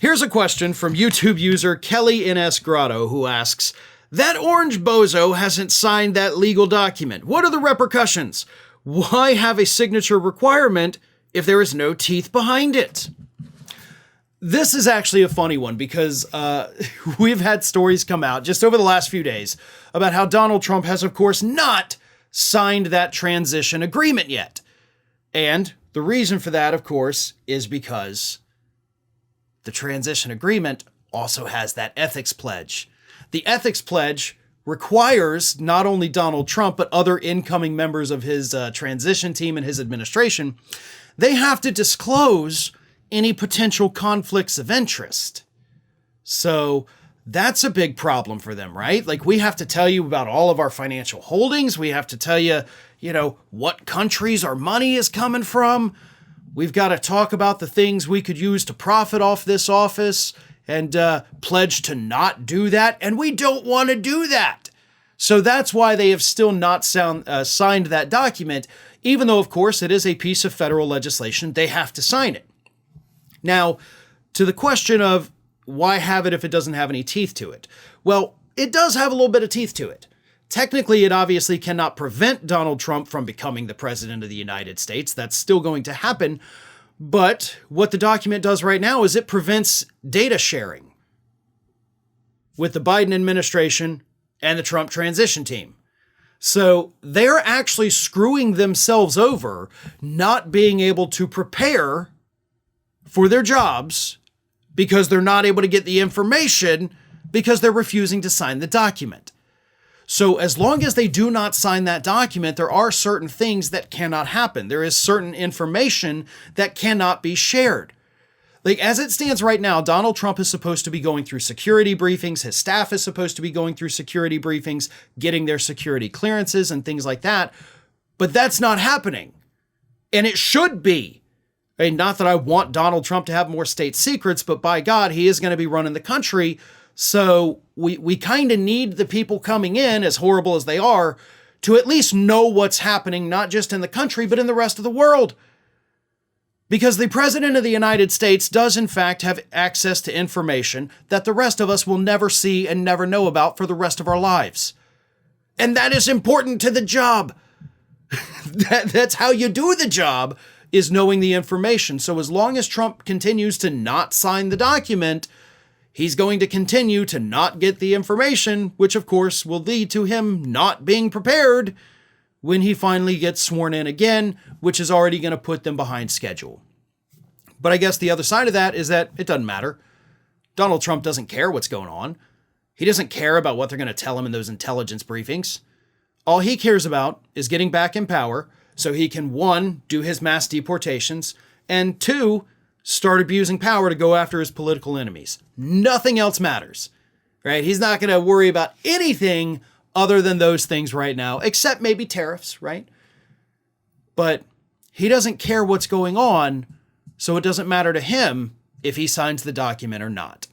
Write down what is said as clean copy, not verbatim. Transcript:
Here's a question from YouTube user Kelly NS Grotto, who asks, that orange bozo hasn't signed that legal document. What are the repercussions? Why have a signature requirement if there is no teeth behind it? This is actually a funny one because we've had stories come out just over the last few days about how Donald Trump has, of course, not signed that transition agreement yet. And the reason for that, of course, is because the transition agreement also has that ethics pledge. The ethics pledge requires not only Donald Trump, but other incoming members of his transition team and his administration, they have to disclose any potential conflicts of interest. So that's a big problem for them, right? Like, we have to tell you about all of our financial holdings. We have to tell you, what countries our money is coming from. We've got to talk about the things we could use to profit off this office and pledge to not do that. And we don't want to do that. So that's why they have still not signed that document, even though, of course, it is a piece of federal legislation. They have to sign it. Now, to the question of why have it if it doesn't have any teeth to it? Well, it does have a little bit of teeth to it. Technically, it obviously cannot prevent Donald Trump from becoming the president of the United States. That's still going to happen. But what the document does right now is it prevents data sharing with the Biden administration and the Trump transition team. So they're actually screwing themselves over, not being able to prepare for their jobs because they're not able to get the information because they're refusing to sign the document. So as long as they do not sign that document, there are certain things that cannot happen. There is certain information that cannot be shared. Like, as it stands right now, Donald Trump is supposed to be going through security briefings. His staff is supposed to be going through security briefings, getting their security clearances and things like that. But that's not happening. And it should be. I mean, not that I want Donald Trump to have more state secrets, but by God, he is going to be running the country. So we kind of need the people coming in, as horrible as they are, to at least know what's happening, not just in the country, but in the rest of the world. Because the president of the United States does, in fact, have access to information that the rest of us will never see and never know about for the rest of our lives. And that is important to the job. That's how you do the job, is knowing the information. So as long as Trump continues to not sign the document, he's going to continue to not get the information, which of course will lead to him not being prepared when he finally gets sworn in again, which is already going to put them behind schedule. But I guess the other side of that is that it doesn't matter. Donald Trump doesn't care what's going on. He doesn't care about what they're going to tell him in those intelligence briefings. All he cares about is getting back in power so he can, 1, do his mass deportations, and 2, start abusing power to go after his political enemies. Nothing else matters, right? He's not going to worry about anything other than those things right now, except maybe tariffs, right? But he doesn't care what's going on, so it doesn't matter to him if he signs the document or not.